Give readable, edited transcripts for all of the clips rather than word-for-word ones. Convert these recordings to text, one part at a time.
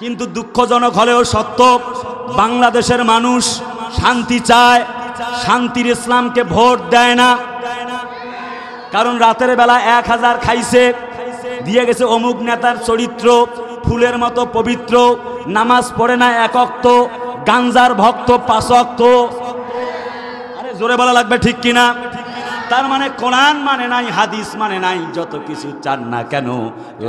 কিন্তু দুঃখজনক হলেও সত্য, বাংলাদেশের মানুষ শান্তি চায়, শান্তির ইসলামকে ভোট দেয় না। কারণ রাতের বেলা 1000 খাইছে, দিয়ে গেছে অমুক নেতার চরিত্র, ফুলের মতো পবিত্র, নামাজ পড়ে না 1 ওয়াক্ত, গাঞ্জার ভক্ত 5 ওয়াক্ত। আরে জোরে বলা লাগবে ঠিক কিনা? তার মানে কোরআন মানে নাই, হাদিস মানে নাই, যত কিছু চান না কেন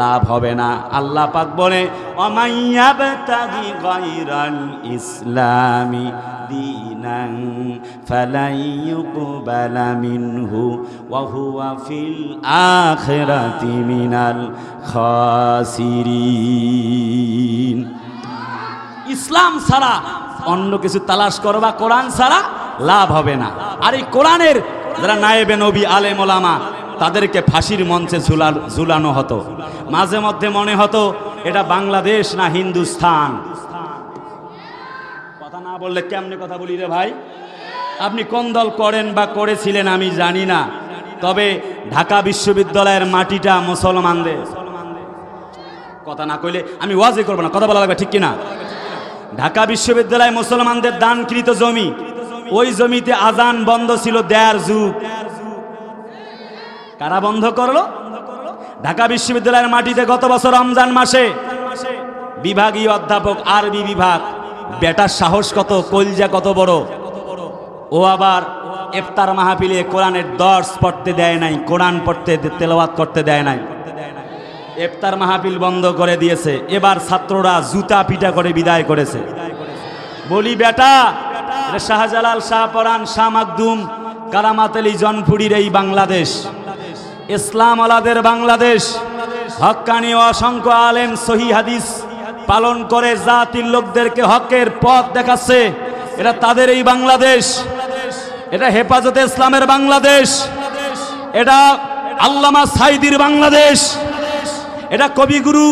লাভ হবে না। আল্লাহ পাক বলে অমাইয়াবতাগি গায়রাল ইসলামি দীনান ফালাই ইউকবালা মিনহু ওয়া হুয়া ফিল আখিরাতি মিনাল খাসিরিন। ইসলাম ছাড়া অন্য কিছু তালাশ করবা, কোরআন ছাড়া লাভ হবে না। আর এই কোরআনের যারা নায়েবে নবী, আলেম ওলামা, তাদেরকে ফাঁসির মঞ্চে ঝুলানো হতো। মাঝে মধ্যে মনে হতো এটা বাংলাদেশ না হিন্দুস্তান। কথা না বললে কেমনে কথা বলি রে ভাই? আপনি কোন দল করেন বা করেছিলেন আমি জানি না, তবে ঢাকা বিশ্ববিদ্যালয়ের মাটিটা মুসলমানদের। কথা না কইলে আমি ওয়াজই করবো না, কথা বলা লাগবে ঠিক কিনা? ঢাকা বিশ্ববিদ্যালয় মুসলমানদের দানকৃত জমি, ওই জমিতে আজান বন্ধ ছিল 1.5 যুগ। কারা বন্ধ করলো? ঢাকা বিশ্ববিদ্যালয়ের মাটিতে গত বছর রমজান মাসে বিভাগীয় অধ্যাপক, আরবি বিভাগ, বেটার সাহস কত, কলজা কত বড়, ও আবার ইফতার মাহফিলে কোরআনের দর্স পড়তে দেয় নাই, কোরআন পড়তে তেলাওয়াত করতে দেয় নাই, ইফতার মাহফিল বন্ধ করে দিয়েছে। এবার ছাত্ররা জুতা পিটা করে বিদায় করেছে। বলি বেটা, শাহজালাল, শাহপরান, শাহ মাকদুম, কারামাত আলী জনপুরীর এই বাংলাদেশ, ইসলাম আলাদের বাংলাদেশ, হক্কানি অসংখ্য আলেম সহি হাদিস পালন করে জাতির লোকদেরকে হকের পথ দেখাচ্ছে, এটা তাদের এই বাংলাদেশ, এটা হেফাজতে ইসলামের বাংলাদেশ, এটা আল্লামা সাইদির বাংলাদেশ, এটা কবিগুরু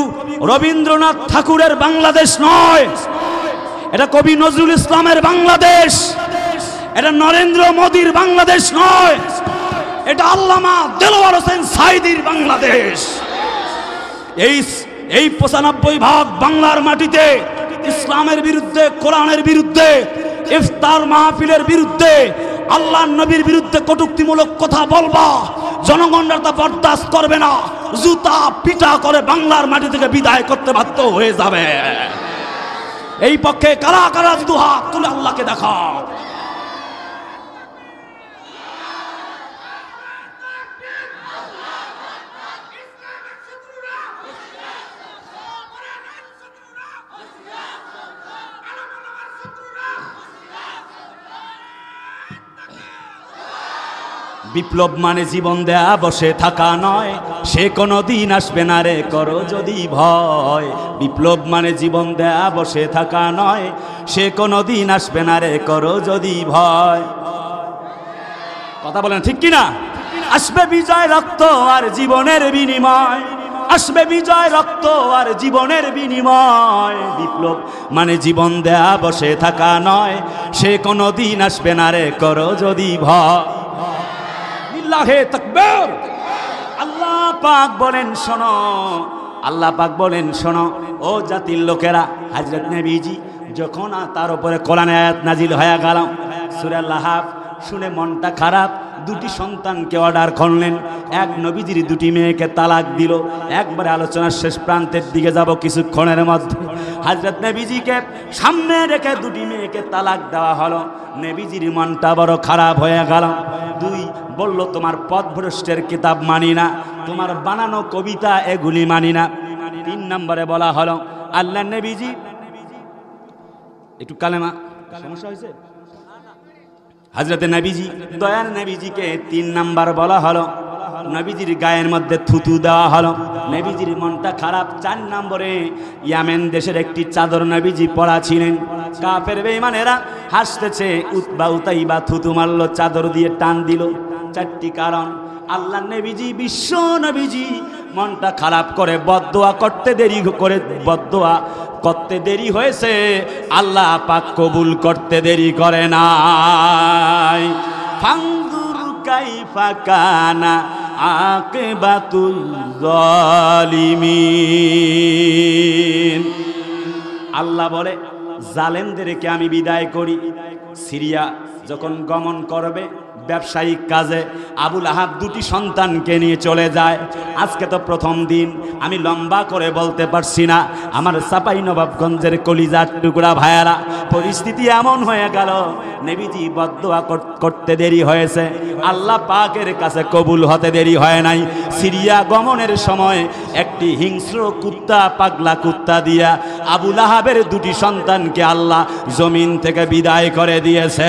রবীন্দ্রনাথ ঠাকুরের বাংলাদেশ নয়, এটা কবি নজরুল ইসলামের বাংলাদেশ, এটা নরেন্দ্র মোদীর বাংলাদেশ নয়, এটা আল্লামা দেলোয়ার হোসেন সাইদির বাংলাদেশ। এই 95% বাংলার মাটিতে ইসলামের বিরুদ্ধে, কোরআনের বিরুদ্ধে, ইফতার মাহফিলের বিরুদ্ধে, আল্লাহর নবীর বিরুদ্ধে কটূক্তিমূলক কথা বলবা, জনগণরা তা বরদাস্ত করবে না, জুতা পিটা করে বাংলার মাটি থেকে বিদায় করতে বাধ্য হয়ে যাবে। এই পক্ষে কারা কারা দুহাত তুলে আল্লাহকে দেখাও। বিপ্লব মানে জীবন দেয়া বসে থাকা নয়, সে কোনো দিন আসবে না রে করো যদি ভয়। বিপ্লব মানে জীবন দেয়া বসে থাকা নয়, সে কোনো দিন আসবে না রে করো যদি ভয়। কথা বলেন ঠিক কিনা? আসবে বিজয়, রক্ত আর জীবনের বিনিময়, আসবে বিজয়, রক্ত আর জীবনের বিনিময়। বিপ্লব মানে জীবন দেয়া বসে থাকা নয়, সে কোনো দিন আসবে না রে করো যদি ভয়। আল্লাহে তাকবীর। আল্লাহ পাক বলেন শোনো, আল্লাহ পাক বলেন শোনো ও জাতির লোকেরা, হযরত নবীজি যখন তার উপরে কোরআন আয়াত নাজিল হয়ে গেল, সূরা লাহাব শুনে মনটা খারাপ, 2টি সন্তানকে অর্ডার করলেন, এক নবীজির 2টি মেয়েকে তালাক দিল। একবারে আলোচনার শেষ প্রান্তের দিকে যাব কিছুক্ষণের মধ্যে। হযরত নবীজিকে সামনে রেখে 2টি মেয়েকে তালাক দেওয়া হলো। নবীজির মনটা বড় খারাপ হয়ে গেল। 2 বলল তোমার পথভ্রষ্টের কিতাব মানি না, তোমার বানানো কবিতা এগুলি মানি না। 3 নম্বরে বলা হলো আল্লাহ নবীজি একটু কালেমা সমস্যা হয়েছে, হযরত নবীজি দয়ার নবীজিকে 3 নাম্বার বলা হলো, নবীজির গায়ের মধ্যে থুতু দেওয়া হলো। নবীজির মনটা খারাপ। 4 নম্বরে ইয়ামেন দেশের একটি চাদর নবীজি পরা ছিলেন, কাফের বেঈমানেরা হাসতেছে, উতবা উতাইবা থুতু মারলো, চাদর দিয়ে টান দিল। 4টি কারণ। আল্লাহ নবীজি, বিশ্ব নবীজি মনটা খারাপ করে বদদোয়া করতে দেরি হয়েছে, আল্লাহ পাক কবুল করতে দেরি করে নাই। ফানজুর কাইফা কানা আকিবাতুল জালিমিন। আল্লাহ বলে জালেমদেরকে আমি বিদায় করি। সিরিয়া যখন গমন করবে ব্যবসায়িক কাজে, আবুল আহাব দুটি সন্তানকে নিয়ে চলে যায়। আজকে তো প্রথম দিন, আমি লম্বা করে বলতে পারছি না। আমার চাপাই নবাবগঞ্জের কলিজার টুকরা ভাইয়ারা, পরিস্থিতি এমন হয়ে গেল, নবীজি বদদোয়া করতে দেরি হয়েছে, আল্লাহ পাকের কাছে কবুল হতে দেরি হয় নাই। সিরিয়া গমনের সময় একটি হিংস্র কুত্তা, পাগলা কুত্তা দিয়া আবুল আহাবের দুটি সন্তানকে আল্লাহ জমিন থেকে বিদায় করে দিয়েছে।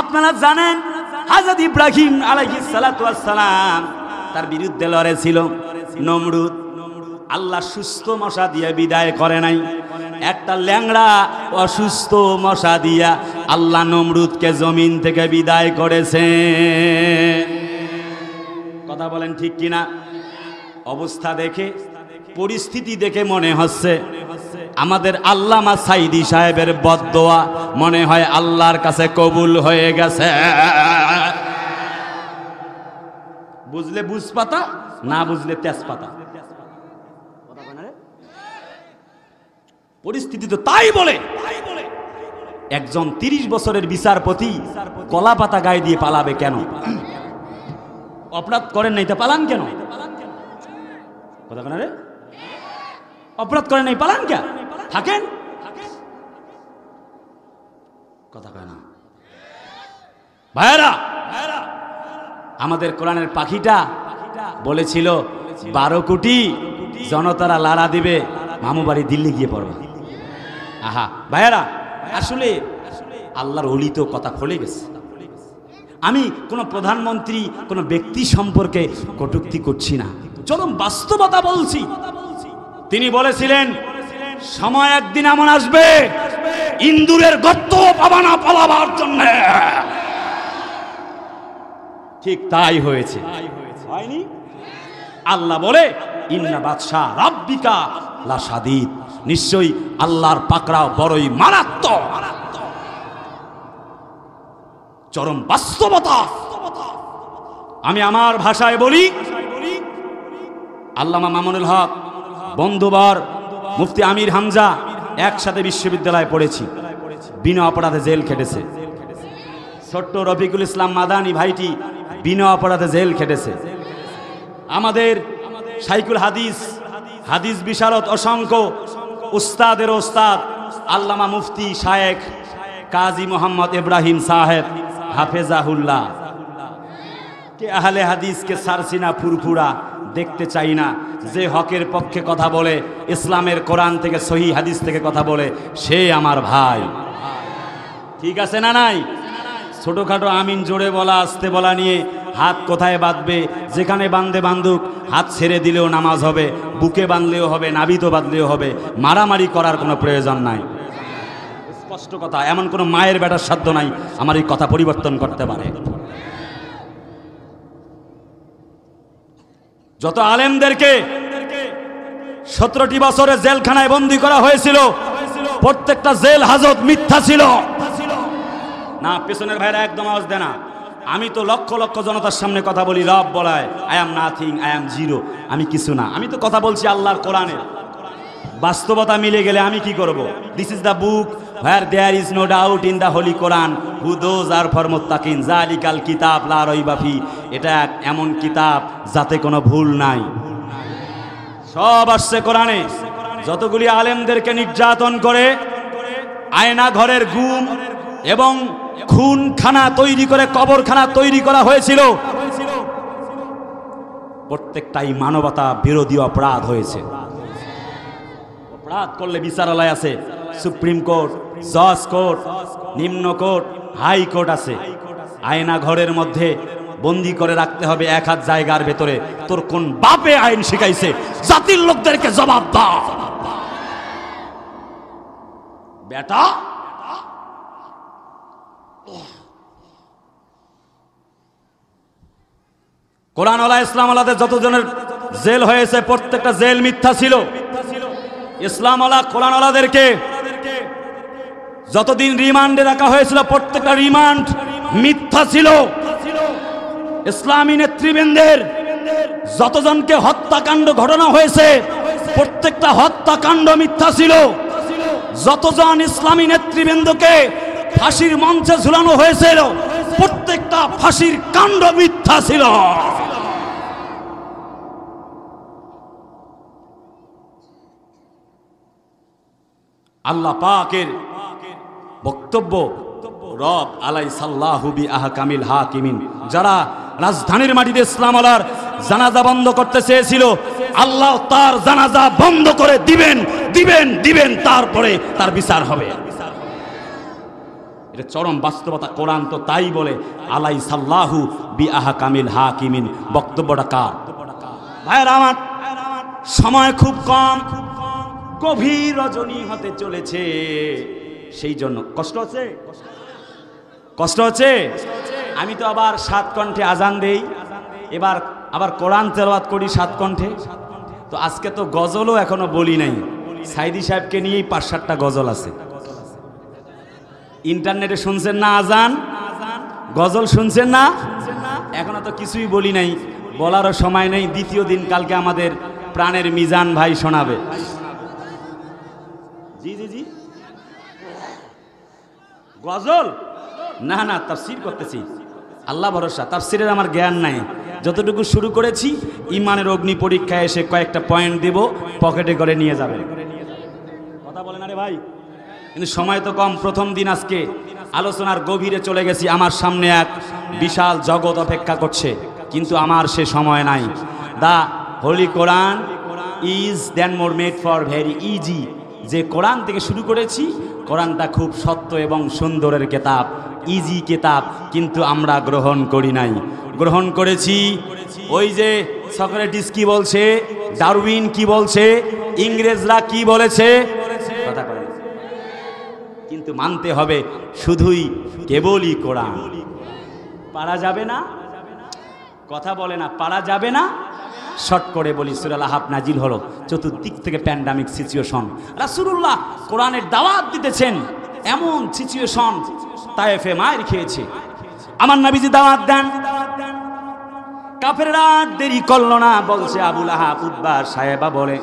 আপনারা জানেন হযরত ইব্রাহিম আলাইহিস সালাতু ওয়াস সালাম তার বিরুদ্ধে লড়েছিল নমরুদ। আল্লাহ সুস্থ মশা দিয়ে বিদায় করে নাই, একটা ল্যাংড়া অসুস্থ মশা দিয়া আল্লাহ নমরুদকে জমিন থেকে বিদায় করেছে। কথা বলেন ঠিক কিনা? অবস্থা দেখে, পরিস্থিতি দেখে মনে হচ্ছে আমাদের আল্লামা সাইদি সাহেবের বদদোয়া মনে হয় আল্লাহর কাছে কবুল হয়ে গেছে। বুঝলে বুঝপাতা, না বুঝলে তেজপাতা। পরিস্থিতি তো তাই বলে। একজন 30 বছরের বিচারপতি কলা পাতা গায়ে দিয়ে পালাবে কেন? অপরাধ করেন নাই তা পালান কেন? কথা কেন রে? অপরাধ করেন নাই পালান কেন? থাকেন। কথা কয় না ভাইরা। আমাদের কোরআনের পাখিটা বলেছিল 12 কোটি জনতারা লাড়া দিবে, মামু বাড়ি দিল্লি গিয়ে পড়বে। আহা ভাইরা, আসলে আল্লাহর ওলি তো কথা খুলে গেছে। আমি কোনো প্রধানমন্ত্রী, কোনো ব্যক্তি সম্পর্কে কটূক্তি করছি না, চরম বাস্তবতা বলছি। তিনি বলেছিলেন সময় একদিন এমন আসবে ইন্দুরের গর্ত পাবা না পালাবার জন্য। ঠিক তাই হয়েছে, হয়নি? আল্লাহ বলে ইন্না বাদশা রাব্বিকা লা শাদীদ, নিশ্চয়ই আল্লাহর পাকড়াও বড়ই মারাত্মক। চরম বাস্তবতা। আমি আমার ভাষায় বলি, আল্লামা মামুনুল হক, বন্ধুবর মুফতি আমির হামজা একসাথে বিশ্ববিদ্যালয়ে পড়েছি, বিনা অপরাধে জেল খেটেছে। ছোট্ট রফিকুল ইসলাম মাদানী ভাইটি বিনা অপরাধে জেল খেটেছে। আমাদের শাইখুল হাদিস, হাদিস বিশারদ অসংখ্য উস্তাদের ওস্তাদ আল্লামা মুফতি শায়েখ কাজী মোহাম্মদ ইব্রাহিম সাহেব হাফেজাহুল্লাহ, কে আহলে হাদিসকে সারসিনা ফুরফুরা দেখতে চাই না। যে হকের পক্ষে কথা বলে, ইসলামের কোরআন থেকে সহি হাদিস থেকে কথা বলে, সে আমার ভাই। ঠিক আছে না নাই? ছোটখাটো আমিন জোরে বলা, আস্তে বলা নিয়ে হাত কোথায় বাঁধবে, যেখানে বাঁধে বাঁধুক, হাত ছেড়ে দিলেও নামাজ হবে, বুকে বাঁধলেও হবে, নাবিতো বাঁধলেও হবে, মারামারি করার কোনো প্রয়োজন নাই। স্পষ্ট কথা, এমন কোনো মায়ের বেটার সাধ্য নাই আমার এই কথা পরিবর্তন করতে পারে। যত আলেমদেরকে 17টি বছরে জেলখানায় বন্দী করা হয়েছিল, প্রত্যেকটা জেল হাজত মিথ্যা ছিল না। পেছনের ভাইরা একদম আওয়াজ দেয় না। আমি তো লক্ষ লক্ষ জনতার সামনে কথা বলি, রব বলায় I am nothing, I am zero, আমি কিছু না। আমি তো কথা বলছি আল্লাহর কোরআনের। বাস্তবতা মিলে গেলে আমি কি করব? This is the book where there is no doubt in the holy Quran who those are for muttaqin zalikal kitab la raiba fi। এটা এমন কিতাব যাতে কোনো ভুল নাই, সব আসছে কোরআনে। যতগুলি আলেমদেরকে নির্যাতন করে আয়না ঘরের গুম এবং খুনখানা তৈরি করে, কবরখানা তৈরি করা হয়েছিল, প্রত্যেকটাই মানবতা বিরোধী অপরাধ হয়েছে। অপরাধ করলে বিচারালয় আছে, সুপ্রিম কোর্ট, জজ কোর্ট, নিম্ন কোর্ট, হাই কোর্ট আছে। আয়না ঘরের মধ্যে বন্দি করে রাখতে হবে 1 হাত জায়গার ভেতরে। তোর কোন বাপে আইন শিখাইছে? জাতির লোকদেরকে জবাব দাও বেটা। কোরআনওয়ালা ইসলামওয়ালাদের যতজনের জেল হয়েছে, প্রত্যেকটা জেল মিথ্যা ছিল। ইসলামওয়ালা কোরআনওয়ালাদেরকে যতদিন রিমান্ডে রাখা হয়েছিল, প্রত্যেকটা রিমান্ড মিথ্যা ছিল। ইসলামী নেতৃবৃন্দের যতজনকে হত্যাকাণ্ড ঘটনা হয়েছে, প্রত্যেকটা হত্যাকাণ্ড মিথ্যা ছিল। যতজন ইসলামী নেতৃবৃন্দকে ফাঁসির মঞ্চে ঝুলানো হয়েছিল প্রত্যেকটা ফাঁসির কাণ্ড মিথ্যা ছিল। আল্লাহ পাকের বক্তব্য, রব আলাইসাল্লাহু বিআহকামিল হাকিমিন, যারা রাজধানীর মাটিতে ইসলাম আলার জানাজা বন্ধ করতে চেয়েছিল, আল্লাহ তার জানাজা বন্ধ করে দিবেন দিবেন দিবেন, তারপরে তার বিচার হবে। এটা চরম বাস্তবতা। কোরআন তো তাই বলে, আলাইসাল্লাহু বিআহকামিল হাকিমিন। বক্তব্যটা কার? ভাইরা আমার, সময় খুব কম, গভীর রজনী হতে চলেছে, সেই জন্য কষ্ট হচ্ছে, কষ্ট হচ্ছে। আমি তো আবার 7 কণ্ঠে আজান দেই, এবার আবার কোরআন তেলাওয়াত করি 7 কণ্ঠে। তো আজকে তো গজলও এখনো বলি নাই। সাইদি সাহেবকে নিয়েই 5-7টা গজল আছে। ইন্টারনেটে শুনছেন না আজান, গজল শুনছেন না? এখনো তো কিছুই বলি নাই, বলারও সময় নেই। দ্বিতীয় দিন কালকে আমাদের প্রাণের মিজান ভাই শোনাবে। জি জি জি, গজল না না, তাফসীর করতেছি। আল্লাহ ভরসা, তাফসীরের আমার জ্ঞান নাই। যতটুকু শুরু করেছি, ইমানের অগ্নি পরীক্ষায় এসে কয়েকটা পয়েন্ট দেব, পকেটে করে নিয়ে যাবেন। কথা বলেন আরে ভাই, কিন্তু সময় তো কম। প্রথম দিন আজকে আলোচনার গভীরে চলে গেছি। আমার সামনে এক বিশাল জগৎ অপেক্ষা করছে, কিন্তু আমার সে সময় নাই। The holy Quran is then more made for very easy. যে কোরআন থেকে শুরু করেছি, কোরআনটা খুব সত্য এবং সুন্দরের কিতাব, ইজি কিতাব, কিন্তু আমরা গ্রহণ করি নাই। গ্রহণ করেছি ওই যে সক্রেটিস কি বলছে, ডারউইন কি বলছে, ইংরেজরা কি বলেছে, কথা বলেন। কিন্তু মানতে হবে শুধুই কেবলই কোরআন। পারা যাবে না, কথা বলে না, পারা যাবে না। শর্ট করে বলি, সূরা আল-আহকাফ নাজিল হলো, চতুর্দিক থেকে প্যান্ডামিক সিচুয়েশন। রাসূলুল্লাহ কোরআনের দাওয়াত দিতেছেন, এমন সিচুয়েশন তায়েফে মায়ের খেয়েছে। আমার নবীজি দাওয়াত দেন, কাফেররা দেরি করলো না, বলছে আবু লাহাব, উতবা, সাহেবা বলে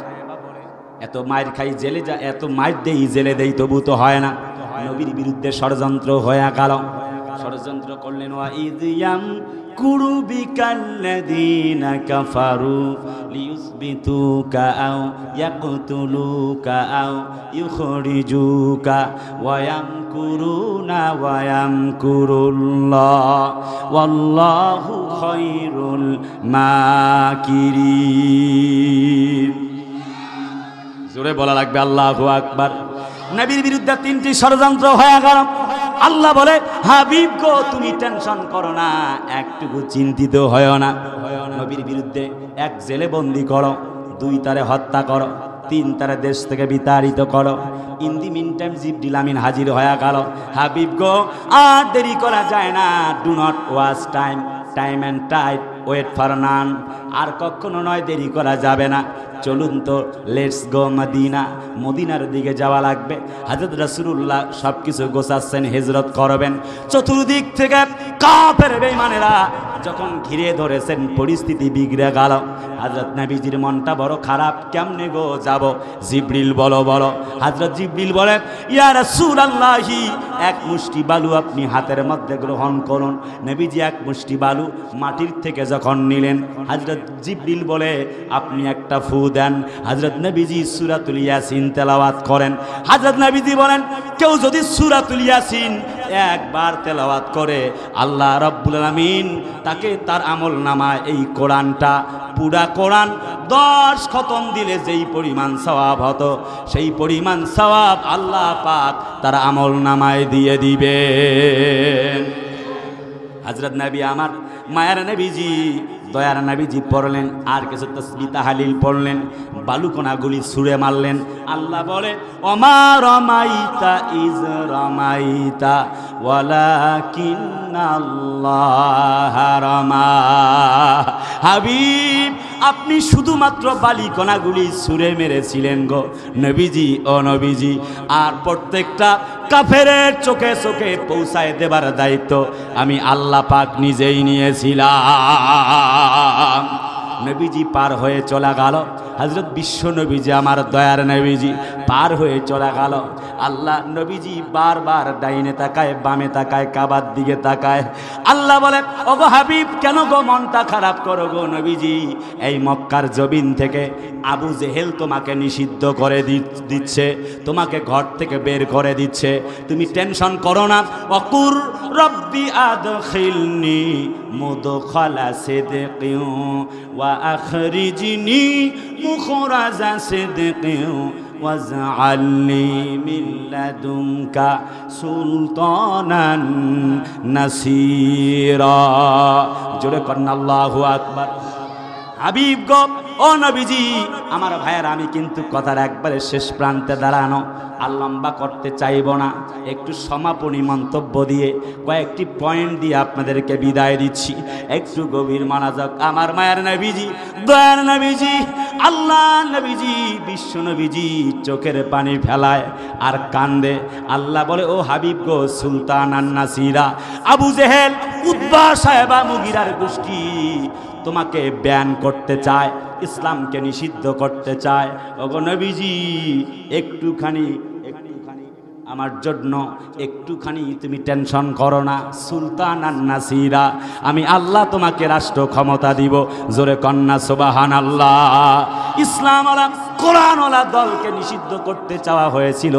এত মায়ের খাই জেলে যা, এত মায়ের দেই জেলে দেই, তবু তো হয় না। নবীর বিরুদ্ধে ষড়যন্ত্র হয়ে গেল। ষড়যন্ত্র করলেন, ওয়া ইযয়াম কুরু বিকাল্লাযীনা কাফারু লিয়ুসবিতুকা আও ইয়াকতুলুকা আও ইউখরিজুকা ওয়া ইয়ামকুরুনা ওয়া ইয়ামকুরুল্লাহ ওয়াল্লাহু খায়রুল মাকিরিন। জোরে বলা লাগবে আল্লাহু আকবার। নবীর বিরুদ্ধে 3টি ষড়যন্ত্র হয়ে গেল। আল্লাহ বলে, হাবিব গো, তুমি টেনশন করো না, একটুকু চিন্তিত হয় না। নবীর বিরুদ্ধে 1 জেলে বন্দি করো, 2 তারে হত্যা করো, 3 তারে দেশ থেকে বিতাড়িত করো। ইন দি মিন টাইম জিবরিল আমিন হাজির হয়ে গেল। হাবিব গো, আর দেরি করা যায় না, do not waste time, time and tide, wait for none. আর কখনো নয়, দেরি করা যাবে না, চলুন তো, লেটস গো মদিনা, মদিনার দিকে যাওয়া লাগবে। হযরত রাসূলুল্লাহ সব কিছু গোছাচ্ছেন, হিজরত করবেন। চতুর্দিক থেকে কাফের বেঈমানেরা যখন ঘিরে ধরেছেন, পরিস্থিতি বিগড়ে গেল। হযরত নবীজির মনটা বড় খারাপ, কেমনে গো যাব? জিবরিল বলো বলো। হযরত জিবরিল বলে, ইয়া রাসূলুল্লাহি, 1 মুষ্টি বালু আপনি হাতের মধ্যে গ্রহণ করুন। নবীজি 1 মুষ্টি বালু মাটির থেকে যখন নিলেন, হযরত জিবরিল বলে, আপনি একটা ফু দেন। হযরত নবীজি সূরাতুল ইয়াসিন তেলাওয়াত করেন। হযরত নবীজি বলেন, কেউ যদি সূরাতুল ইয়াসিন একবার তেলাওয়াত করে, আল্লাহ রাব্বুল আলামিন তাকে তার আমল নামায় এই কোরআনটা, পুরা কোরআন 10 খতম দিলে যেই পরিমাণ সওয়াব হতো, সেই পরিমাণ সওয়াব আল্লাহ পাক তার আমল নামায় দিয়ে দিবেন। হযরত নবী আমার, মায়ের নবীজি, দয়ার নবীজি পড়লেন, আর কিছু তাসবিহ তাহলিল পড়লেন, বালুকণাগুলি ছুঁড়ে মারলেন। আল্লাহ বলে, ওমা রমাইতা ইজ রমাইতা ওয়ালাকিন্নাল্লাহ রামা। হাবিব, আপনি শুধুমাত্র বালিকণাগুলি ছুঁড়ে মেরেছিলেন গো নবীজি, ও নবীজি। আর প্রত্যেকটা কাফেরের চোখে চোখে পৌঁছায় দেবার দায়িত্ব আমি আল্লাহ পাক নিজেই নিয়েছিলাম। নবীজি পার হয়ে চলে গেল। হযরত বিশ্ব নবীজি আমার দয়ার নবীজি পার হয়ে চলে গেল। আল্লাহ নবীজি বারবার ডাইনে তাকায়, বামে তাকায়, কাবার দিকে তাকায়। আল্লাহ বলে, ওগো হাবিব, কেন গো মনটা খারাপ করো গো নবীজি? এই মক্কার জমিন থেকে আবু জেহেল তোমাকে নিষিদ্ধ করে দিচ্ছে, তোমাকে ঘর থেকে বের করে দিচ্ছে, তুমি টেনশন করো না। ওয়াকুর রব্বি আদখিলনি মুদখালা সিদকিন ওয়া আখরিজনি মুখরাজা সিদকিন ওয়াজআলনি মিন লাদুনকা সুলতানান নাসীরা। জোরে কন্না আল্লাহু আকবার। হাবিব গো, ও নবীজি, আমার ভাইয়ের, আমি কিন্তু কথার একবারে শেষ প্রান্তে দাঁড়ানো, আর লম্বা করতে চাইব না। একটু সমাপনী মন্তব্য দিয়ে কয়েকটি পয়েন্ট দিয়ে আপনাদেরকে বিদায় দিচ্ছি। একটু গভীর মনোযোগ। আমার মায়ের নবীজি, দয়ার নবীজি, আল্লাহ নবীজি, বিশ্ব নবীজি চোখের পানি ফেলায় আর কান্দে। আল্লাহ বলে, ও হাবিব গো, সুলতান আন নাসিরা, আবু জেহেল, উতবা, সাহেবা, মুগিরার গোষ্ঠী তোমাকে ব্যান করতে চায়, ইসলামকে নিষিদ্ধ করতে চায়। ওগো নবীজি, একটুখানি আমার জন্য একটুখানি তুমি টেনশন করো না। সুলতান আন নাসিরা, আমি আল্লাহ তোমাকে রাষ্ট্র ক্ষমতা দিব। জোরে কন্যা সুবহানাল্লাহ। ইসলাম ওয়ালা, কোরআন ওয়ালা দলকে নিষিদ্ধ করতে চাওয়া হয়েছিল।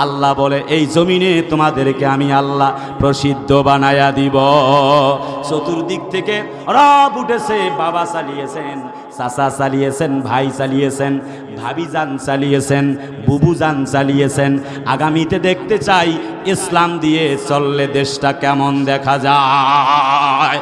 আল্লাহ বলে, এই জমিনে তোমাদেরকে আমি আল্লাহ প্রসিদ্ধ বানায়া দিব। চতুর্দিক থেকে রব উঠেছে। বাবা চালিয়েছেন, চাচা চালিয়েছেন, ভাই চালিয়েছেন, ভাবিজান চালিয়েছেন, বুবুজান চালিয়েছেন। আগামীতে দেখতে চাই ইসলাম দিয়ে চললে দেশটা কেমন দেখা যায়।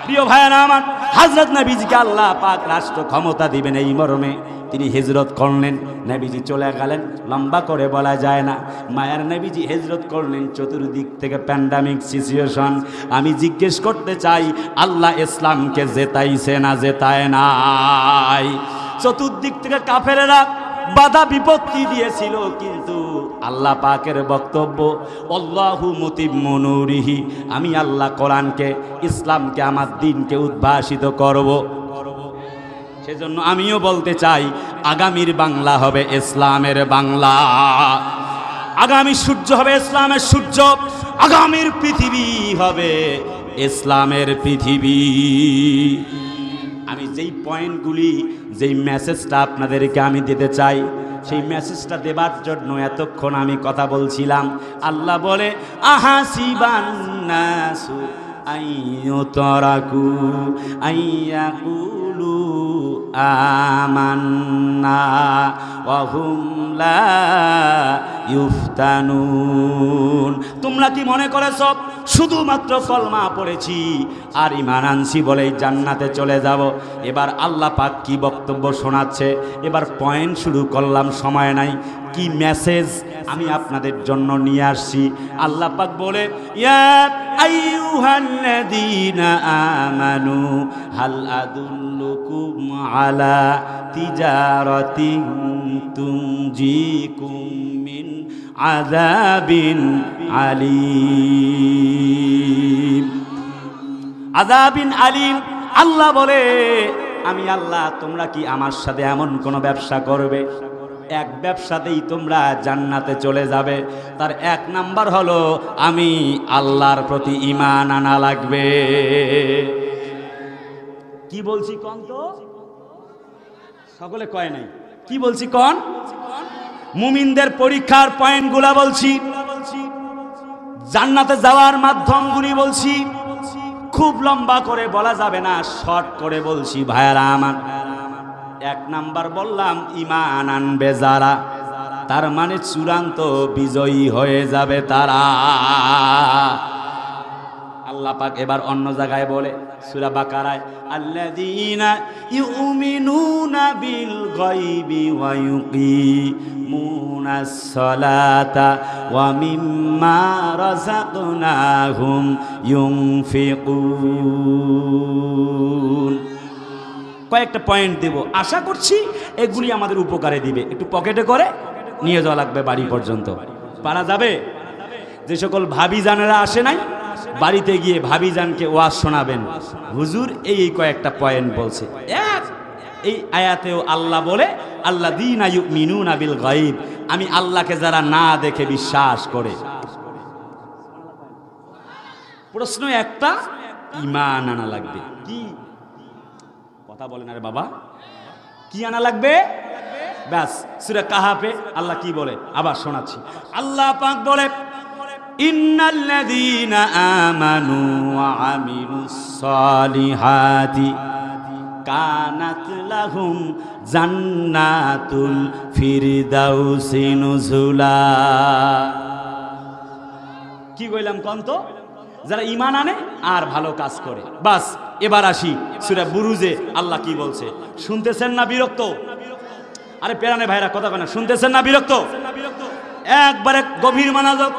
প্রিয় ভাইয়েরা আমার, হযরত নবীজিকে আল্লাহ পাক রাষ্ট্র ক্ষমতা দিবেন এই মর্মে তিনি হিজরত করলেন। নবীজি চলে গেলেন, লম্বা করে বলা যায় না। মায়ার নবীজি হিজরত করলেন, চতুর্দিক থেকে প্যান্ডামিক সিচুয়েশন। আমি জিজ্ঞেস করতে চাই, আল্লাহ ইসলামকে জেতাইছে না জেতায় নাই? চতুর্দিক থেকে কাফেরেরা বাধা বিপত্তি দিয়েছিল, কিন্তু আল্লাহ পাকের বক্তব্য, আল্লাহু মুতিম্মু নূরিহি, আমি আল্লাহ কোরআনকে, ইসলামকে, আমার দ্বীনকে উদ্ভাসিত করব। সেজন্য আমিও বলতে চাই, আগামীর বাংলা হবে ইসলামের বাংলা, আগামী সূর্য হবে ইসলামের সূর্য, আগামীর পৃথিবী হবে ইসলামের পৃথিবী। আমি যেই পয়েন্টগুলি, যেই মেসেজটা আপনাদেরকে আমি দিতে চাই, সেই মেসেজটা দেবার জন্য এতক্ষণ আমি কথা বলছিলাম। আল্লাহ বলে, আহাসিবান নাসু আইয়ুতরাকু আইয়াকুলু আমান্না ওয়া হুম লা ইফতানুন। তোমরা কি মনে করেছ শুধুমাত্র কলমা পড়েছি আর ঈমান আনছি বলেই জান্নাতে চলে যাব? এবার আল্লাহ পাক কি বক্তব্য শোনাচ্ছে, এবার পয়েন্ট শুরু করলাম, সময় নাই। কি মেসেজ আমি আপনাদের জন্য নিয়ে আসছি। আল্লাহ পাক বলে, ইয়া আইয়ুহাল্লাযীনা আমানু হাল আদুল্লুকুম আলা তিজারাতিন তুনজিকুম মিন আযাবিন আলীম। আযাবিন আলীম। আল্লাহ বলে, আমি আল্লাহ, তোমরা কি আমার সাথে এমন কোন ব্যবসা করবে, এক ব্যবসাতেই তোমরা জান্নাতে চলে যাবে? তার এক নাম্বার হলো, আমি আল্লাহর প্রতি ঈমান আনা লাগবে। কি বলছি কোন? তো সকলে কয় নাই, কি বলছি কোন? মুমিনদের পরীক্ষার পয়েন্টগুলা বলছি, জান্নাতে যাওয়ার মাধ্যমগুলি বলছি। খুব লম্বা করে বলা যাবে না, শর্ট করে বলছি ভাইয়ারা আমার। এক নাম্বার বললাম, ঈমান আনবে যারা, তার মানে চূড়ান্ত বিজয়ী হয়ে যাবে তারা। আল্লাহ পাক এবার অন্য জায়গায় বলে, সূরা বাকারায়, আল্লাযীনা ইউমিনুনা বিল গায়বি ওয়া ইউকিমুনাস সালাতা ওয়া মিম্মা রাযাকনাহুম ইউনফিকুন। কয়েকটা পয়েন্ট দেব, আশা করছি এগুলি আমাদের উপকারে দিবে। একটু পকেটে করে নিয়ে যাওয়া লাগবে বাড়ি পর্যন্ত। পারা যাবে? যে সকল ভাবিজানেরা আসে নাই, বাড়িতে গিয়ে ভাবিজানকে ওয়াজ শোনাবেন, হুজুর এই কয়েকটা পয়েন্ট বলছে। এক এই আয়াতেও আল্লাহ বলে আল্লাযীনা ইউমিনুনা বিল গায়ব, আমি আল্লাহকে যারা না দেখে বিশ্বাস করে। প্রশ্ন একটা, ঈমান আনা লাগবে। কি কথা বলেন আরে বাবা, কি আনা লাগবে? ব্যাস, সূরা কাহাফে আল্লাহ কি বলে আবার শোনাচ্ছি। আল্লাহ পাক বলে ইন্নাল্লাযীনা আমানু ওয়া আমিলুস সালিহাতি কানাত লাহুম জান্নাতুল ফিরদাউসি নুজুলা। কি কইলাম কোন তো? যারা ঈমান আনে আর ভালো কাজ করে। বাস, এবার আসি সূরা বুরুজে আল্লাহ কি বলছে। শুনতেছেন না বিরক্ত? আরে পেরানে ভাইরা কথা কয় না, শুনতেছেন না বিরক্ত? একবারে গভীর মনোযোগ।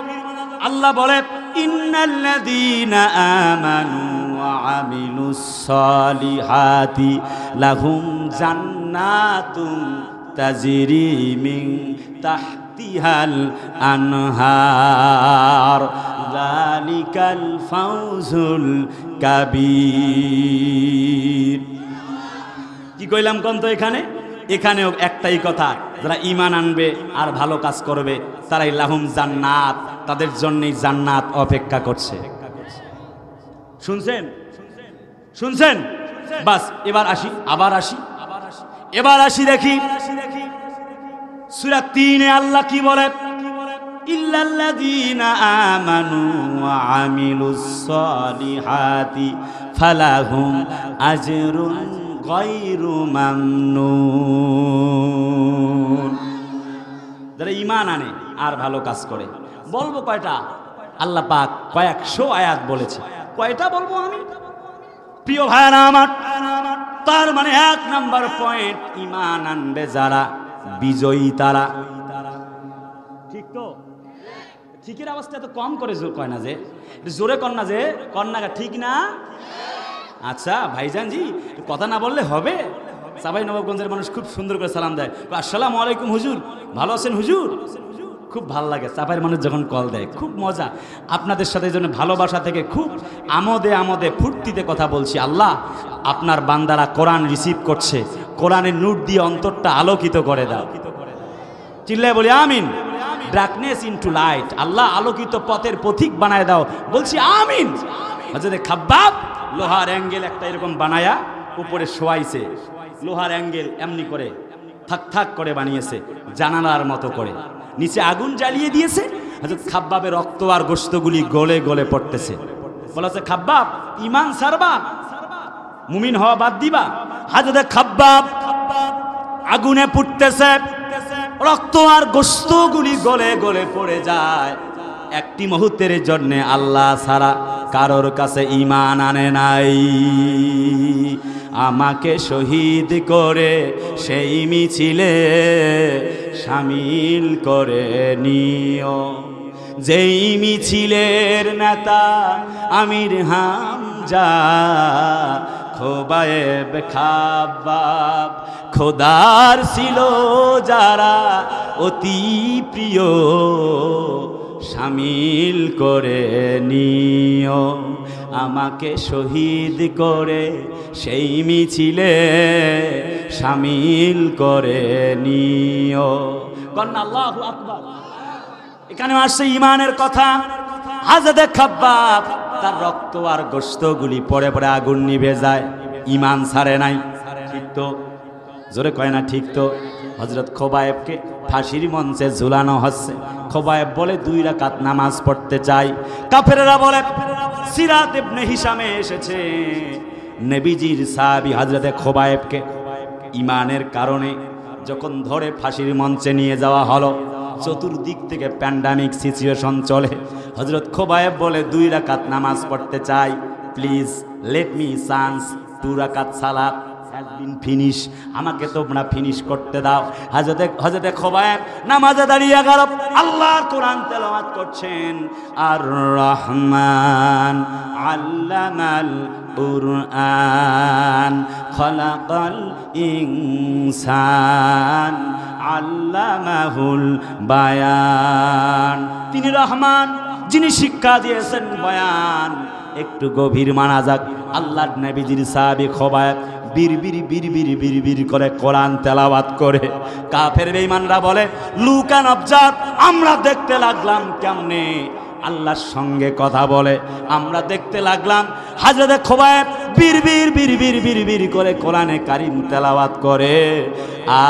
আল্লাহ বলে ইন্নাল্লাযীনা আমানু ওয়া আমিলুস সালিহাতি লাহুম জান্নাতুন তাজরি মিন তাহতিহাল আনহার যালিকাল ফাউজুল কাবীর। কি কইলাম কোন তো? এখানেও একটাই কথা, যারা ঈমান আনবে আর ভালো কাজ করবে তারাই লাহুম জান্নাত, তাদের জন্যই জান্নাত অপেক্ষা করছে। শুনছেন? বাস, এবার আসি, এবার আসি দেখি সূরা ৩ আল্লাহ কি বলে ইল্লাল্লাযীনা আমানু ওয়া আমিলুস সালিহাতি ফালাহুম আজরুন গায়রু মামনুন। যারা ঈমান আনে আর ভালো কাজ করে। বলবো কয়টা? আল্লাহ পাক কয়েকশো আয়াত বলেছে। কয়টা বলবো আমি? প্রিয় ভাইরা আমার, তার মানে ১ নাম্বার পয়েন্ট, ঈমান আনবে যারা বিজয়ী তারা। ঠিক তো? ঠিকের অবস্থা এত কম করে জোর কয় না যে, জোরে কর না যে, কন্যাকা ঠিক না? আচ্ছা ভাইজান জি, কথা না বললে হবে? সাবাই নবাবগঞ্জের মানুষ খুব সুন্দর করে সালাম দেয়, আসসালামু আলাইকুম হুজুর, ভালো আছেন হুজুর? খুব ভাল লাগে চাপাইয়ের মানুষ যখন কল দেয়, খুব মজা। আপনাদের সাথে জন্য ভালোবাসা থেকে খুব আমোদে ফুর্তিতে কথা বলছি। আল্লাহ, আপনার বান্দারা কোরআন রিসিভ করছে, কোরআনের নূর দিয়ে অন্তরটা আলোকিত করে দাও। চিল্লায় বলি আমিন। ডার্কনেস ইনটু লাইট, আল্লাহ আলোকিত পথের পথিক বানায় দাও, বলছি আমিন। হযরত খাব্বাব লোহার অ্যাঙ্গেল একটা এরকম বানায়া উপরে শোয়াইছে, লোহার অ্যাঙ্গেল এমনি করে থাক থাক করে বানিয়েছে, জানালার মতো করে, নিচে আগুন জ্বালিয়ে দিয়েছে। হযরত খাব্বাবের রক্ত আর গোশতগুলি গলে গলে পড়তেছে। বলেছে খাব্বাব ঈমান ছাড়বা, মুমিন হওয়া বাদ দিবা? হযরত খাব্বাব আগুনে পুড়তেছে, রক্ত আর গোশতগুলি গলে গলে পড়ে যায়। একটি মুহূর্তের জন্য আল্লাহ ছাড়া কারোর কাছে ঈমান আনে নাই। আমাকে শহীদ করে সেই মিছিলে শামিল করে নিও, যেই মিছিলের নেতা আমির হামজা খোবায়েব খাব্বাব, খোদার ছিল যারা অতি প্রিয় শামিল করে নিও, আমাকে শহীদ করে সেই মিছিলে শামিল করে নিও। কন্যা আল্লাহু আকবার। এখানে আসছে ঈমানের কথা। হযরত খাব্বাব তার রক্ত আর গোশতগুলি পড়ে পড়ে আগুন নিভে যায়, ঈমান ছাড়ে নাই। ঠিক তো? জোরে কয় না ঠিক তো? হযরত খোবায়েবকে ফাঁসির মঞ্চে ঝুলানো হচ্ছে। খোবায়েব বলে 2 রাকাত নামাজ পড়তে চাই। কাফেররা বলে সিরাত ইবনে হিশামে এসেছে নবীজির সাহাবী হযরত খোবায়েবকে ঈমানের কারণে যখন ধরে ফাঁসির মঞ্চে নিয়ে যাওয়া হলো, চতুর্দিক থেকে প্যান্ডামিক সিচুয়েশন চলে। হযরত খোবায়েব বলে 2 রাকাত নামাজ পড়তে চাই, প্লিজ লেট মি চান্স, 2 রাকাত সালাত has been finish, আমাকে তোমরা ফিনিশ করতে দাও। হযরত খোবায়েব নামাজে দাঁড়িয়ে গেল, আল্লাহর কোরআন তেলাওয়াত করছেন। আর রহমান আল্লামাল কুরআন খলাকাল ইনসান আল্লামাহুল বায়ান। তিনি রহমান, যিনি শিক্ষা দিয়েছেন বয়ান। একটু গভীর মানা যাক। আল্লাহর নবীজির সাহাবী খোবায়েব বিড়বিড় করে কোরআন তেলাওয়াত করে। কাফের বেঈমানরা বলে লুক অ্যান্ড অবজার্ভ, আমরা দেখতে লাগলাম কেমনে আল্লাহর সঙ্গে কথা বলে। আমরা দেখতে লাগলাম হযরতে খোবাইব বিড়বিড় করে কোরআনে কারীম তেলাওয়াত করে,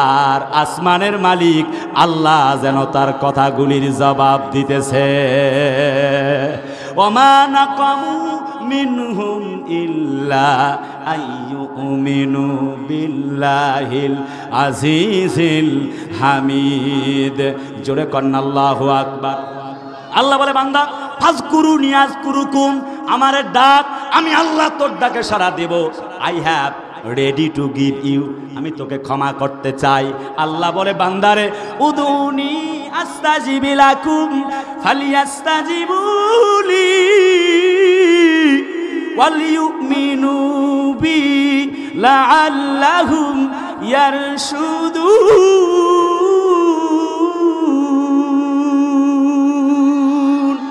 আর আসমানের মালিক আল্লাহ যেন তার কথাগুলির জবাব দিতেছে। ওমা নাকামু মিনহুম ইল্লা আইয়ুমিনু বিল্লাহিল আজিজিল হামিদ। জোরে কন্না আল্লাহু আকবার। আল্লাহ বলে বান্দা ফাজকুরুনি আযকুরুকুম, আমারে ডাক, আমি আল্লাহ তোর ডাকে সাড়া দেব। I have ready to give you, আমি তোকে ক্ষমা করতে চাই। আল্লাহ বলে বান্দারে উদুনি আস্তাজিব লাকুম ফালিয়াস্তাজিবুলি ওয়ালিয়ুমিনু বি লাআল্লাহুম ইয়ারশুদুন।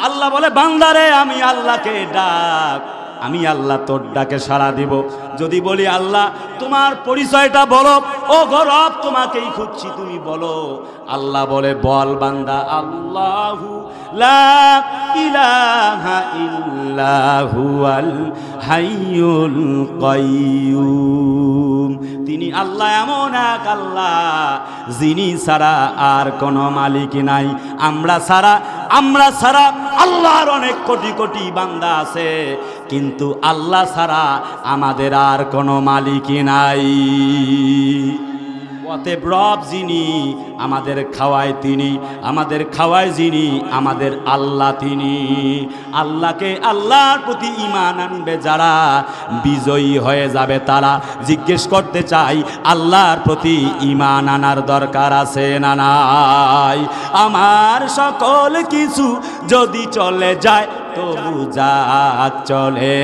আল্লাহ বলে বান্দারে আমি আল্লাহকে ডাক, আমি আল্লাহ তোর ডাকে সাড়া দিব। যদি বলি আল্লাহ তোমার পরিচয়টা বলো, ও গরব তোমাকেই খুঁজছি, তুমি বলো। আল্লাহ বলে বল বান্দা আল্লাহু লা ইলাহা ইল্লা হুয়াল হাইয়ুল কাইয়্যুম। তিনি আল্লাহ এমন এক আল্লাহ যিনি ছাড়া আর কোনো মালিক নাই। আমরা ছাড়া আল্লাহর অনেক কোটি কোটি বান্দা আছে, কিন্তু আল্লাহ ছাড়া আমাদের আর কোনো মালিকই নাই। অতএব রব যিনি আমাদের খাওয়ায় তিনি, আমাদের খাওয়ায় যিনি আমাদের আল্লাহ তিনি। আল্লাহকে, আল্লাহর প্রতি ঈমান আনবে যারা বিজয়ী হয়ে যাবে তারা। জিজ্ঞেস করতে চাই আল্লাহর প্রতি ঈমান আনার দরকার আছে না নাই? আমার সকল কিছু যদি চলে যায় তবু যাক চলে,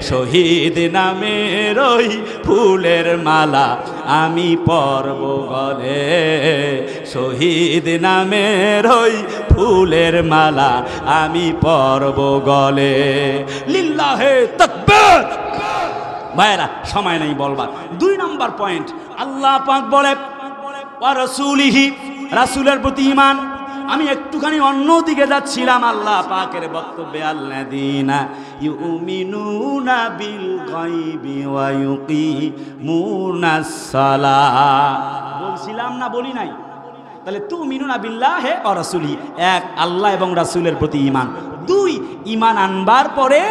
শহীদ নামের ওই ফুলের মালা আমি পরব গলে। শহীদ নামের ওই ফুলের মালা আমি পরব গলে। লিল্লাহে তাকবীর। ভাইরা সময় নেই বলবার। 2 নম্বর পয়েন্ট, আল্লাহ পাক বলে ওয়া রাসূলিহি, রাসূলের প্রতি ঈমান। আমি একটুখানি অন্যদিকে যাচ্ছিলাম আল্লাহ পাকের বক্তব্যে। আল্লাযীনা ইউমিনুনা বিল গায়বি ওয়া ইউকিমুনাস সালাহ বলছিলাম না, বলি নাই? তাহলে তুমিনুনা বিল্লাহি ওয়া রাসূলি, এক আল্লাহ এবং রাসূলের প্রতি ঈমান। 2 ঈমান আনবার পরে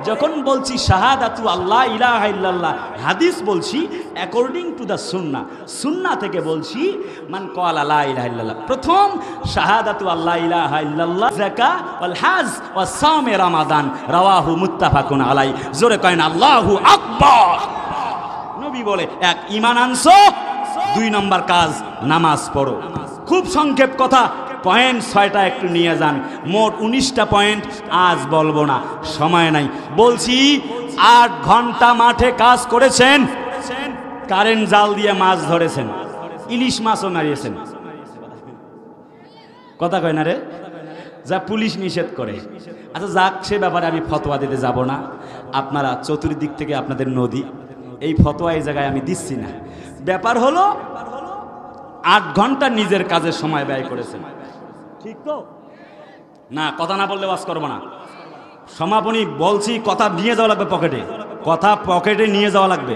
যখন বলছি শাহাদাতু আল্লাহ ইলাহা ইল্লাল্লাহ, হাদিস বলছি অ্যাকর্ডিং টু দ্য সুন্নাহ থেকে বলছি মান ক্বালা লা ইলাহা ইল্লাল্লাহ। প্রথম শাহাদাতু আল্লাহ ইলাহা ইল্লাল্লাহ, যাকাত ওয়াল হজ ওয়াস সাওম রমাদান, রাওয়াহু মুত্তাফাকুন আলাই। জোরে কয়েন আল্লাহু আকবার। নবী বলে এক ঈমান আনছো, 2 নম্বর কাজ নামাজ পড়ো। খুব সংক্ষেপ কথা, পয়েন্ট 6টা একটু নিয়ে যান। মোট 19টা পয়েন্ট আজ বলবো না, সময় নাই। বলছি 8 ঘন্টা মাঠে কাজ করেছেন, কারেন্ট জাল দিয়ে মাছ ধরেছেন, ইলিশ মাছও মারিয়েছেন। কথা কয় না রে? যা পুলিশ নিষেধ করে। আচ্ছা যাক, সে ব্যাপারে আমি ফতোয়া দিতে যাব না। আপনারা চতুর্দিক থেকে আপনাদের নদী, এই ফতোয়া এই জায়গায় আমি দিচ্ছি না। ব্যাপার হলো 8 ঘন্টা নিজের কাজের সময় ব্যয় করেছেন, ঠিক তো না? কথা না বললে ওয়াজ করবো না। সমাপনী বলছি, কথা নিয়ে যাওয়া লাগবে পকেটে, কথা পকেটে নিয়ে যাওয়া লাগবে।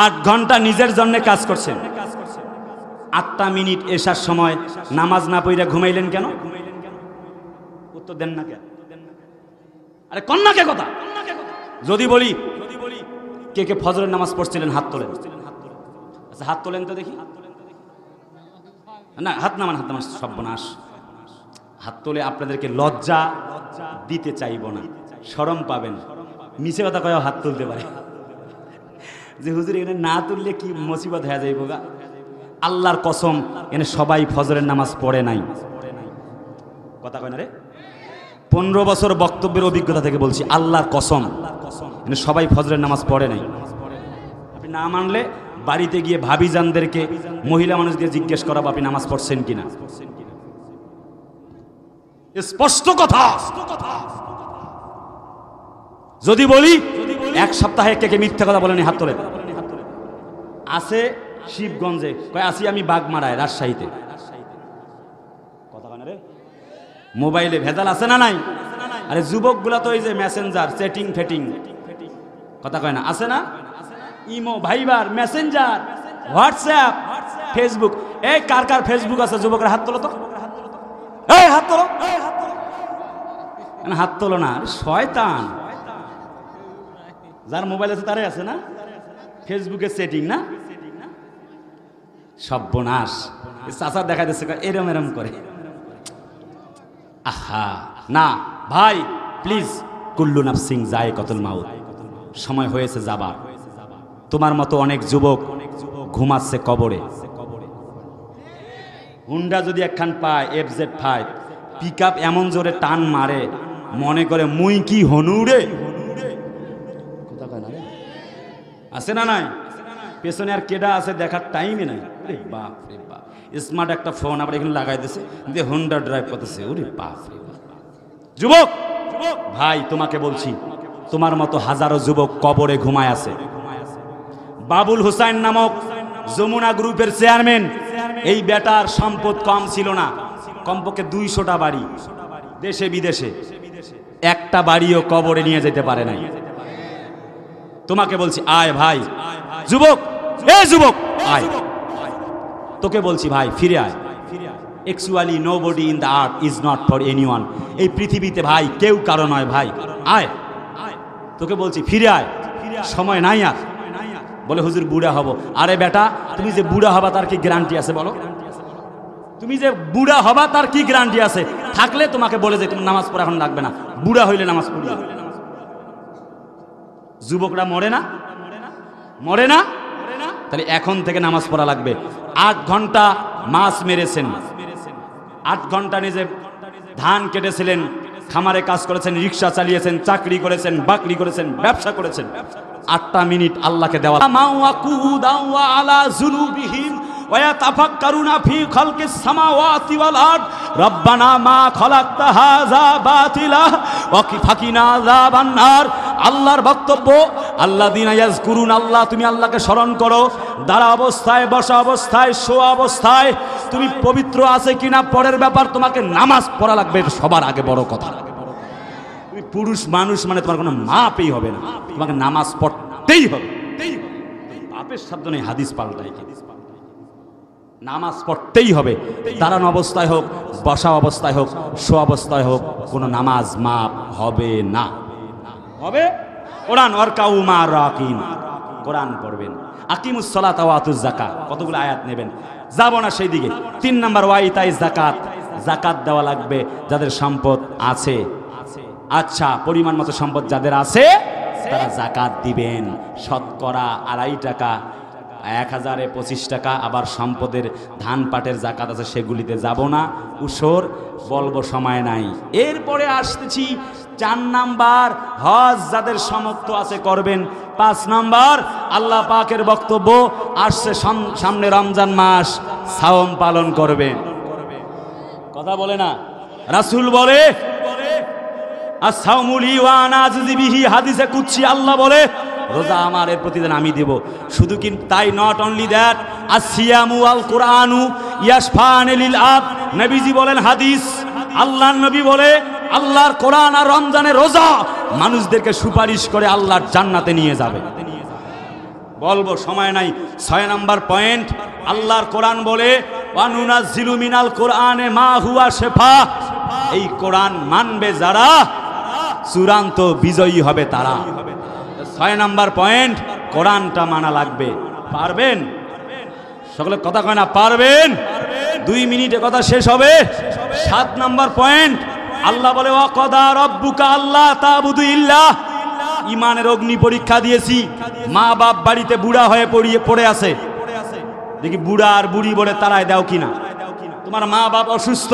8 ঘন্টা নিজের জন্য কাজ করছেন। 8টা মিনিট এসার সময় নামাজ না পড়ে ঘুমাইলেন কেন? উত্তর দেন না কেন? আরে কন্যাকে কথা যদি বলি, কে কে ফজরের নামাজ পড়ছিলেন হাত তোলেন। আচ্ছা হাত তোলেন তো দেখি। না হাত নামান, সর্বনাশ। হাত তোলে আপনাদেরকে লজ্জা দিতে চাইব না, শরম পাবেন। মিছে কথা কয়েও হাত তুলতে পারে যে হুজুর এখানে না তুললে কি মুসিবত হয়ে যাইব গা। আল্লাহর কসম, এখানে সবাই ফজরের নামাজ পড়ে নাই। কথা কয় না রে? 15 বছর বক্তব্যের অভিজ্ঞতা থেকে বলছি, আল্লাহর কসম, এখানে সবাই ফজরের নামাজ পড়ে নাই। আপনি না মানলে বাড়িতে গিয়ে ভাবিজানদেরকে, মহিলা মানুষদের জিজ্ঞেস করাবো আপনি নামাজ পড়ছেন কিনা। স্পষ্ট কথা। যদি বলি এক সপ্তাহে কে কে মিথ্যা কথা বলেনি হাত তোলেন। আছে শিবগঞ্জে, কয় আসি আমি বাগমারায় রাজশাহীতে। কথা কেন রে? মোবাইলে ভেজাল আছে না নাই? আরে যুবকগুলা তো এই যে মেসেঞ্জার চ্যাটিং ফেটিং, কথা কয় না, আছে না? ইমো, ভাইবার, মেসেঞ্জার, হোয়াটসঅ্যাপ, ফেসবুক। এই কার কার ফেসবুক আছে যুবকরা হাত তোলো তো, এই হাত তোলো। হাত তোলো না, শয়তান। যার মোবাইল আছে তারাই আছে না ফেসবুকে সেটিং, না? সর্বনাশ। চাচা দেখা যাচ্ছে এরম এরম করে। আহা না ভাই, প্লিজ, কুল্লু নাফসিং যায়কাতুল মাউত, সময় হয়েছে যাবার। তোমার মতো অনেক যুবক ঘুমাচ্ছে কবরে। হুন্ডা যদি একখান পায় FZ5 পিকআপ এমন জোরে টান মারে, মনে করে মুই কি হনুরে। আছে না নাই? পেছনে আর কেডা আছে দেখার টাইমই নাই। ওরে বাপ রে বাপ, স্মার্ট একটা ফোন আবার এখানে লাগাই দিয়েছে, যে হুন্ডা ড্রাইভ করতেছে। ওরে বাপ রে বাপ। যুবক ভাই, তোমাকে বলছি, তোমার মতো হাজারো যুবক কবরে ঘুমায় আছে। বাবুল হুসাইন নামক যমুনা গ্রুপের চেয়ারম্যান, এই বেটার সম্পদ কম ছিল না, কমপক্ষে 200টা বাড়ি দেশে বিদেশে, একটা বাড়িও কবরে নিয়ে যেতে পারে নাই। তোমাকে বলছি আয় ভাই, যুবক, এ যুবক আয়, তোকে বলছি ভাই ফিরে আয়। Actually nobody in the earth is not for anyone. এই পৃথিবীতে ভাই কেউ কারো নয় ভাই, আয়। তোকে বলছি ফিরে আয়, সময় নাই আর। বলে হুজুর বুড়া হব। আরে বেটা, তুমি যে বুড়া হবা তার কি গ্যারান্টি আছে বলো? তুমি যে বুড়া হবা তার কি গ্যারান্টি আছে? থাকলে তোমাকে বলে যে তোমার নামাজ পড়া এখন লাগবে না, বুড়া হইলে নামাজ পড়িও। যুবকরা মরে না? মরে না? তাহলে এখন থেকে নামাজ পড়া লাগবে। 8 ঘন্টা মাছ মেরেছেন, 8 ঘন্টা নিজে ধান কেটেছিলেন, খামারে কাজ করেছেন, রিক্সা চালিয়েছেন, চাকরি করেছেন, বাকরি করেছেন, ব্যবসা করেছেন। 8টা মিনিট আল্লাহকে দেওয়া। আলা যুনুবিহিম ওয়া ইয়াতাফাক্কারুনা ফি খালকিস সামাওয়াতি ওয়াল আরদ রব্বানা মা খালাকতা হাযা বাতিলা ওয়া ফাকিনা আযাবান নার। আল্লাহর বক্তব্য, আল্লাযিনা ইয়াযকুরুন, আল্লাহ, তুমি আল্লাহকে স্মরণ করো, দাঁড়া অবস্থায়, বসা অবস্থায়, শোয়া অবস্থায়। তুমি পবিত্র আছে কিনা পরের ব্যাপার, তোমাকে নামাজ পড়া লাগবে সবার আগে, বড় কথা। তুমি পুরুষ মানুষ মানে তোমার কোনো মাপই হবে না, তোমাকে নামাজ পড়তেই হবে। বাপের শব্দ নেই, হাদিস পাল্টাই, নামাজ পড়তেই হবে। দাঁড়ানো অবস্থায় হোক, বসা অবস্থায় হোক, শোয়া অবস্থায় হোক, কোনো নামাজ মাপ হবে না। হবে কোরআন ওয়ারকাউ মা রাকিন, কোরআন পড়বেন। আকিমুস সালাতা ওয়া আতুজ যাকাত, কতগুলো আয়াত নেবেন, যাব না সেই দিকে। 3 নাম্বার ওয়াইতাই যাকাত, যাকাত দেওয়া লাগবে যাদের সম্পদ আছে। আচ্ছা, পরিমাণ মতো সম্পদ যাদের আছে তারা যাকাত দিবেন। শতকরা 2.5 টাকা, 1000-এ 25 টাকা। আবার সম্পদের ধান পাটের যাকাত আছে, সেগুলিতে যাব না, উসর বলবো, সময় নাই। এরপরে আসতেছি 4 নাম্বার, হজ যাদের সামর্থ্য আছে করবেন। 5 নাম্বার, আল্লাহ পাকের বক্তব্য আসছে সামনে রমজান মাস, সাওম পালন করবেন। কথা বলে না, রাসূল বলে আস-সাওমু লি ওয়া আনা আজজি বিহি, হাদিসে কুদসি আল্লাহ বলে রোজা আমার, এর প্রতিদান আমি দেব। শুধু কি তাই, নট অনলি দ্যাট, আসিয়ামু আল কুরআনু ইয়াশফান লিল আব, নবীজি বলেন, হাদিস, আল্লাহর নবী বলে আল্লাহর কোরআন আর রমজানের রোজা মানুষদেরকে সুপারিশ করে আল্লাহর জান্নাতে নিয়ে যাবে। বলবো, সময় নাই। 6 নাম্বার পয়েন্ট, আল্লাহর কোরআন বলে ওয়া নুনাজ্জিলু মিনাল কোরআনে মা হুয়া শিফা, এই কোরআন মানবে যারা চূড়ান্ত বিজয়ী হবে তারা। 6 নাম্বার পয়েন্ট, কোরআনটা মানা লাগবে। পারবেন? সকলে কথা কয় না, পারবেন? 2 মিনিটে কথা শেষ হবে। 7 নাম্বার পয়েন্ট, আল্লাহ বলে ওয়া কদা রাব্বুকা আল্লা তা'বুদু ইল্লা, ইমানের অগ্নি পরীক্ষা দিয়েছি। মা বাপ বাড়িতে বুড়া হয়ে পড়ে আছে, দেখি বুড়া আর বুড়ি বলে তারাই দাও কিনা। তোমার মা বাপ অসুস্থ,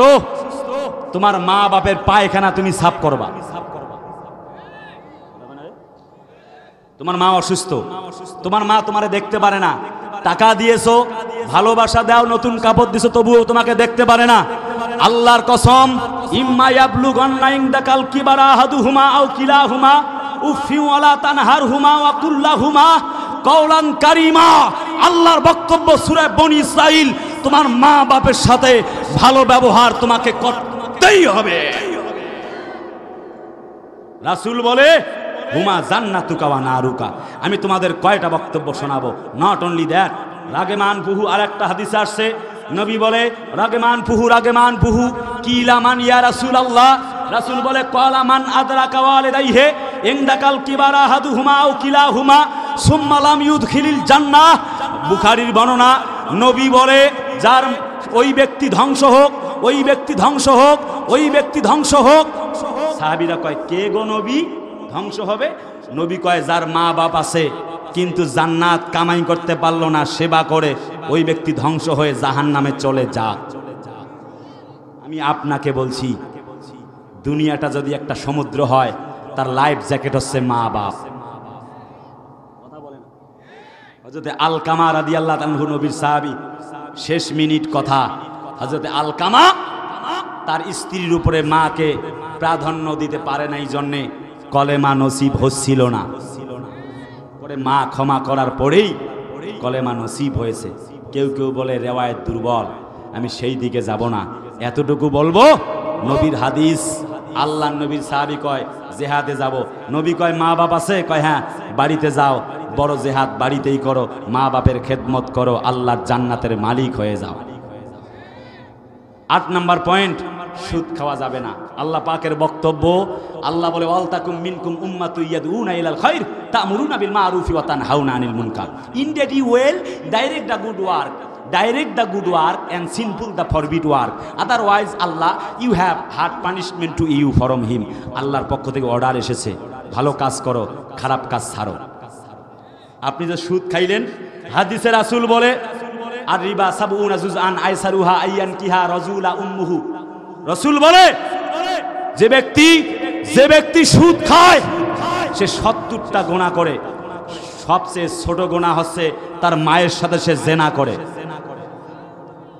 তোমার মা বাপের পায়খানা তুমি সাফ করবা। তোমার মা অসুস্থ, তোমার মা তোমারে দেখতে পারে না, টাকা দিয়েছো, ভালোবাসা দাও, নতুন কাপড় দিছো, তবুও তোমাকে দেখতে পারে না। আল্লাহর কসম, ইম্মা ইয়াবলুগান্না ইনদাকাল কিবারা আহাদুহুমা আও কিলাহুমা উফি ওয়ালা তানহারহুমা ওয়া কুল্লাহুমা কওলান কারীমা। আল্লাহর বক্তব্য সূরা বনী ইসরাইল, তোমার মা বাপের সাথে ভালো ব্যবহার তোমাকে করতেই হবে। রাসূল বলে হুমা জান্নাতুকা ওয়া নারুকা। আমি তোমাদের কয়টা বক্তব্য শোনাবো। নট অনলি দ্যাট, রাগেমান পুহু আরেকটা হাদিসে আসছে, নবী বলে রাগেমান পুহু কিলা মান ইয়া রাসূলুল্লাহ। রাসূল বলে ক্বালা মান আদরাকা ওয়ালিদাইহি ইনদাকাল কিবারা হাদুহুমা আও কিলাহুমা সুম্মা লাম ইউদখিলিল জান্নাহ। বুখারীর বর্ণনা, নবী বলে যার ওই ব্যক্তি ধ্বংস হোক, ওই ব্যক্তি ধ্বংস হোক, ওই ব্যক্তি ধ্বংস হোক। সাহাবীরা কয় কে গো নবী ধ্বংস হবে? নবী কয় যার মা বাপ আছে কিন্তু জান্নাত কামাই করতে পারলো না, সেবা করে, ওই ব্যক্তি ধ্বংস হয়ে জাহান্নামে চলে যাক। আমি আপনাকে বলছি, দুনিয়াটা যদি একটা সমুদ্র হয়, তার লাইফ জ্যাকেট হচ্ছে মা বাপ। কথা বলেন। হযরত আলকামা রাদিয়াল্লাহু তাআলা নবীর সাহাবী, শেষ মিনিট কথা, হযরত আলকামা তার স্ত্রীর উপরে মাকে প্রাধান্য দিতে পারে না, এই জন্যে কলেমা নসিব হচ্ছিল না। পরে মা ক্ষমা করার পরেই কলেমা নসিব হয়েছে। কেউ কেউ বলে রেওয়ায়েত দুর্বল, আমি সেই দিকে যাব না। এতটুকু বলবো, নবীর হাদিস, আল্লাহ নবীর সাহাবী কয় জেহাদে যাব, নবী কয় মা বাপ আছে, কয় হ্যাঁ বাড়িতে যাও, বড় জেহাদ বাড়িতেই করো, মা বাপের খেদমত করো, আল্লাহর জান্নাতের মালিক হয়ে যাও। 8 নাম্বার পয়েন্ট, সুদ খাওয়া যাবে না। আল্লাহ পাকের বক্তব্য, আল্লাহ বলে ওয়ালতাকুম মিনকুম উম্মাতুন ইয়াদউনা ইলাল খায়র তা'মুরুনা বিল মা'রুফি ওয়া তানহাউনা আনিল মুনকার। Indeed you will direct the good work, direct the good work and sinful the forbid work, otherwise Allah you have hard punishment to you from him। আল্লাহর পক্ষ থেকে অর্ডার এসেছে, ভালো কাজ করো, খারাপ কাজ ছাড়ো। আপনি যে সুদ খাইলেন, হাদিসে রাসূল বলে আর রিবা সাবউনা জুজআন আইসারুহা আইয়ান কিহা রাজুলা উম্মুহু। রাসূল বলে যে ব্যক্তি সুদ খায় সে 70টা গুনাহ করে। সবচেয়ে ছোট গুনাহ হচ্ছে তার মায়ের সাথে সে জেনা করে।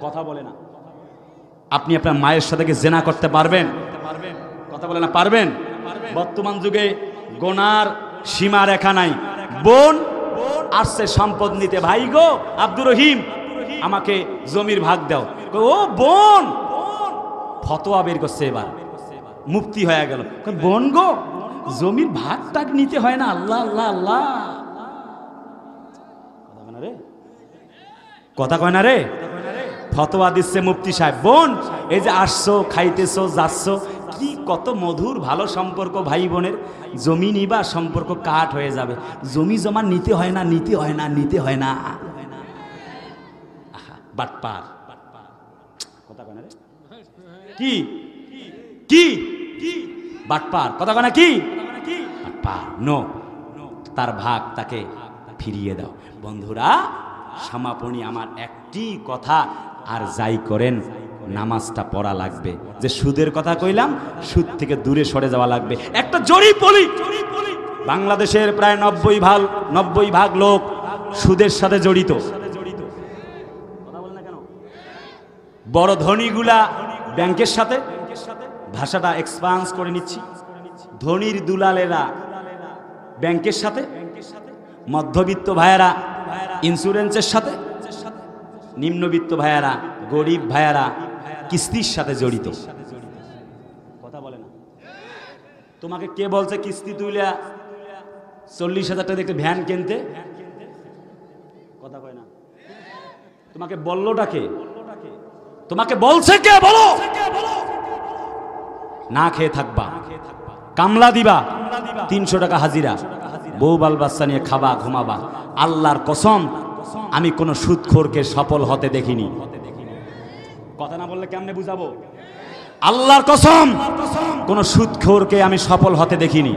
কথা বলে না। আপনি আপনার মায়ের সাথে কি জেনা করতে পারবেন? কথা বলে না, পারবেন? বর্তমান যুগে গোনার সীমা রেখা নাই। বোন আসছে সম্পদ নিতে, ভাই গো আব্দুর রহিম আমাকে জমির ভাগ দাও। ও বোন ফতোয়া বের করছে, এবার মুফতি হয়ে গেল। বোন গো জমির ভাগ টাগ নিতে হয় না, আল্লাহ আল্লাহ আল্লাহ। কথা কয় না রে, ফতোয়া দিচ্ছে মুফতি সাহেব। বোন এই যে আসছো, খাইতেছো, যাচ্ছো, কি কত মধুর ভালো সম্পর্ক ভাই বোনের, জমি নিবা সম্পর্ক কাট হয়ে যাবে। জমি জমা নিতে হয় না, নিতে হয় না, নিতে হয় না। বাটপার। কথা কয় না রে, কি কি বাটপার। কথা কয় না কি বাটপার। নো, তার ভাগ তাকে ফিরিয়ে দাও। বন্ধুরা সমাপনী আমার একটি কথা, আর যাই করেন নামাজটা পড়া লাগবে। যে সুদের কথা কইলাম, সুদ থেকে দূরে সরে যাওয়া লাগবে। একটা জরিপ বলি, বাংলাদেশের প্রায় 90% লোক সুদের সাথে জড়িত। বড় ধনীগুলা ব্যাংকের সাথে, ভাষাটা এক্সপান্স করে নিচ্ছি, ধনীর দুলালেরা ব্যাংকের সাথে, মধ্যবিত্ত ভাইয়েরা ইন্স্যুরেন্সের সাথে, নিম্নবিত্ত ভাইয়েরা, গরিব ভাইয়েরা কিস্তির সাথে জড়িত। কথা বলে না। তোমাকে কে বলছে কিস্তি তুইলা 40,000 টাকা একটা ভ্যান কিনতে? কথা কয় না। তোমাকে বললোটা কে? তোমাকে বলছে কে? বলো। না খেয়ে থাকবা, কামলা দিবা, 300 টাকা হাজিরা, বউ বাল বাচ্চা নিয়ে খাবা, ঘুমাবা। আল্লাহর কসম আমি কোন সুদখোরকে সফল হতে দেখিনি। কথা না বললে কেমনে বুঝাবো? আল্লাহর কসম কোন সুদখোরকে আমি সফল হতে দেখিনি।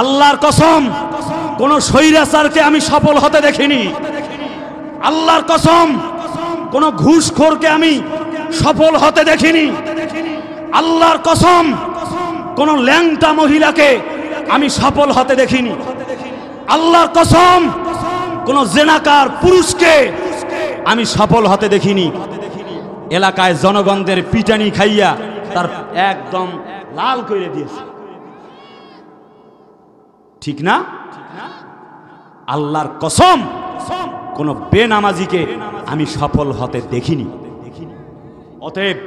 আল্লাহর কসম কোন স্বৈরাচারকে আমি সফল হতে দেখিনি। আল্লাহর কসম কোন ঘুষখোরকে আমি সফল হতে দেখিনি। আল্লাহর কসম কোন ল্যাংটা মহিলাকে আমি সফল হতে দেখিনি। আল্লাহর কসম কোন জেনাকার পুরুষকে আমি সফল হতে দেখিনি। এলাকায় জনগণদের পিটানি খাইয়া তার একদম লাল করে দিয়েছে। ঠিক না? আল্লাহর কসম, কোন বেনামাজিকে আমি সফল হতে দেখিনি। অতএব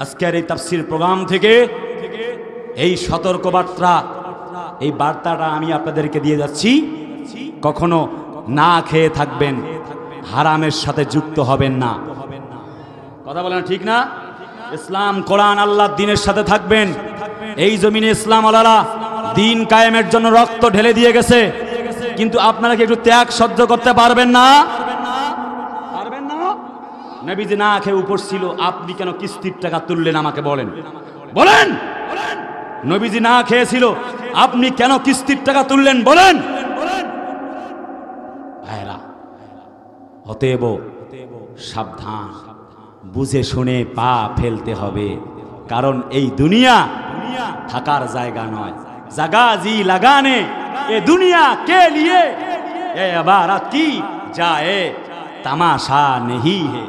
আজকের এই তাফসীর প্রোগ্রাম থেকে এই সতর্ক বার্তা, এই বার্তাটা আমি আপনাদেরকে দিয়ে যাচ্ছি, কখনো না খেয়ে থাকবেন, হারামের সাথে যুক্ত হবেন না। কথা বলেন ঠিক না? ইসলাম, কোরআন, আল্লাহর দ্বীনের সাথে থাকবেন। এই জমিনে ইসলাম ওয়ালারা দ্বীন কায়েমের জন্য রক্ত ঢেলে দিয়ে গেছে, কিন্তু আপনারা কি একটু ত্যাগ সহ্য করতে পারবেন না? পারবেন না? নবীজি না খেয়ে উপোস ছিল, আপনি কেন কিস্তির টাকা তুললেন আমাকে বলেন? বলেন। নবীজি না খেয়েছিল, আপনি কেন কিস্তির টাকা তুললেন বলেন? ভাইরা, অতএব সাবধান, বুঝে শুনে পা ফেলতে হবে, কারণ এই দুনিয়া থাকার জায়গা নয়। জাগা জি লাগানে এ দুনিয়া কে লিয়ে, এ ইবারত কি জায়ে তামাশা নেহি হে।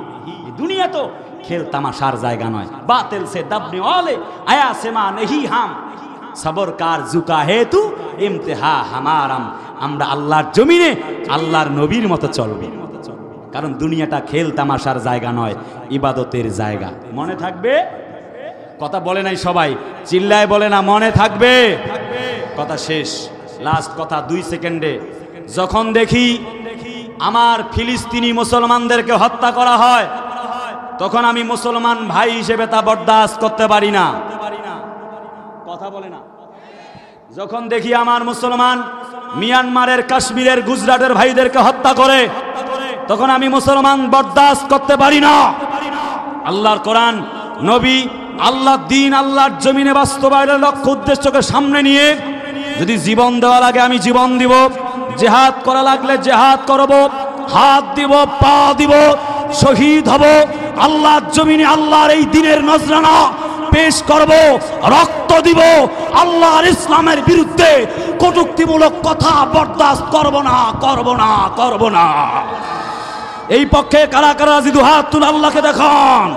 এই দুনিয়া তো খেল তামাশার জায়গা নয়। বাতিল সে দবনে ওয়ালে আয়া সেমা নেহি হাম, সবর কার জুকা হেতু ইমতিহা হামারাম। আমরা আল্লাহর জমিনে আল্লাহর নবীর মতো চলবে, কারণ দুনিয়াটা খেল তামাশার জায়গা নয়, ইবাদতের জায়গা। মনে থাকবে? কথা বলে নাই সবাই, চিল্লায় বলে না, মনে থাকবে? কথা শেষ, লাস্ট কথা 2 সেকেন্ডে। যখন দেখি আমার ফিলিস্তিনি মুসলমানদেরকে হত্যা করা হয়, তখন আমি মুসলমান ভাই হিসেবে তা বরদাস্ত করতে পারি না। কথা বলে না। যখন দেখি আমার মুসলমান মিয়ানমারের, কাশ্মীরের, গুজরাটের ভাইদেরকে হত্যা করে, তখন আমি মুসলমান বরদাস্ত করতে পারি না। আল্লাহর কোরআন, নবী, আল্লাহর দ্বীন, আল্লাহর জমিনে বাস্তবায়নের লক্ষ্য উদ্দেশ্যকে সামনে নিয়ে যদি জীবন দেওয়া লাগে আমি জীবন দিব, জিহাদ করা লাগলে জিহাদ করব, হাত দিব, পা দিব, শহীদ হব, আল্লাহর জমিনে আল্লাহর এই দ্বীনের নজরানা পেশ করব, রক্ত দিব। আল্লাহর ইসলামের বিরুদ্ধে কটূক্তিমূলক কথা বরদাস্ত করব না, করব না, করব না। এই পক্ষে কারা কারা যদি হাত তুলে আল্লাহকে দেখান।